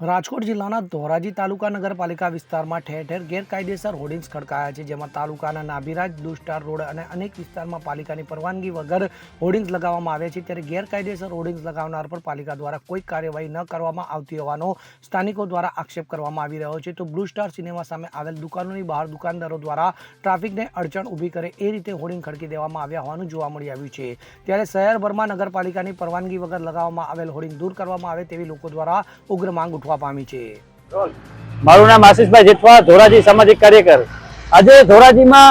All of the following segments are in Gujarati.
રાજકોટ જિલ્લાના ધોરાજી તાલુકા નગરપાલિકા વિસ્તારમાં ઠેર ઠેર ગેરકાયદેસર હોર્ડિંગ્સ ખડકાયા છે, જેમાં તાલુકાના નાભીરાજ, બ્લુ સ્ટાર રોડ અને અનેક વિસ્તારમાં પાલિકાની પરવાનગી વગર હોર્ડિંગ્સ લગાવવામાં આવ્યા છે। ત્યારે ગેરકાયદેસર હોર્ડિંગ્સ લગાવનાર પર પાલિકા દ્વારા કોઈ કાર્યવાહી ન કરવામાં આવતી હોવાનો સ્થાનિકો દ્વારા આક્ષેપ કરવામાં આવી રહ્યો છે। તો બ્લુ સ્ટાર સિનેમા સામે આવેલ દુકાનોની બહાર દુકાનદારો દ્વારા ટ્રાફિકને અડચણ ઊભી કરે એ રીતે હોર્ડિંગ ખડકી દેવામાં આવ્યા હોવાનું જોવા મળી આવ્યું છે। ત્યારે શહેરભરમાં નગરપાલિકાની પરવાનગી વગર લગાવવામાં આવેલ હોર્ડિંગ દૂર કરવામાં આવે તેવી લોકો દ્વારા ઉગ્ર માંગ ઉઠવા પામી છે। મારું નામ આશીષભાઈ જેઠવા, ધોરાજી સામાજિક કાર્યકર। આજે ધોરાજીમાં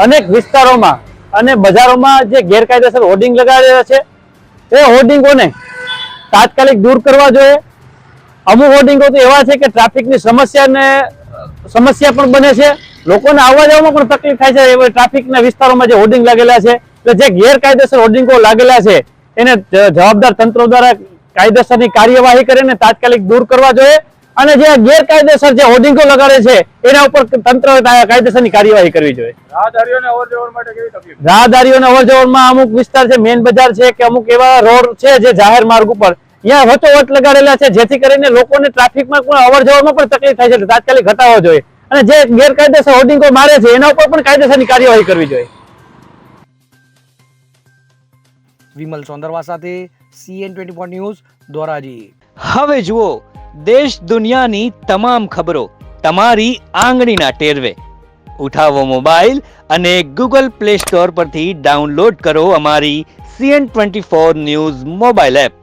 અનેક વિસ્તારોમાં અને બજારોમાં જે ગેરકાયદેસર હોર્ડિંગ લગાડેલા છે એ હોર્ડિંગોને તાત્કાલિક દૂર કરવા જોઈએ। અમુક હોર્ડિંગો તો એવા છે કે ટ્રાફિકની સમસ્યા પણ બને છે, લોકોને આવવા જવામાં પણ તકલીફ થાય છે। એવા ટ્રાફિકના વિસ્તારોમાં જે હોર્ડિંગ લાગેલા છે, એટલે જે ગેરકાયદેસર હોર્ડિંગો લાગેલા છે એને જવાબદાર તંત્રો દ્વારા કાયદેસરની કાર્યવાહી કરીને તાત્કાલિક દૂર કરવા જોઈએ અને જે ગેરકાયદેસર જે હોર્ડિંગો લગાડે છે એના ઉપર તંત્ર કાયદેસરની કાર્યવાહી કરવી જોઈએ। રાહદારીઓને અવરજવરમાં અમુક વિસ્તાર છે, મેઇન બજાર છે કે અમુક એવા રોડ છે જે જાહેર માર્ગ ઉપર અહીંયા વચોવચ લગાડેલા છે, જેથી કરીને લોકોને ટ્રાફિકમાં પણ અવરજવરમાં પણ તકલીફ થાય છે। તાત્કાલિક હટાવવો જોઈએ અને જે ગેરકાયદેસર હોર્ડિંગો મારે છે એના ઉપર પણ કાયદેસરની કાર્યવાહી કરવી જોઈએ। વિમલ સોંદરવા સાથે CN24 ન્યૂઝ, ધોરાજી। હવે જુઓ દેશ દુનિયાની તમામ ખબરો તમારી આંગળીના ટેરવે। ઉઠાવો મોબાઈલ અને Google Play Store પરથી ડાઉનલોડ કરો અમારી CN24 ન્યૂઝ મોબાઈલ એપ।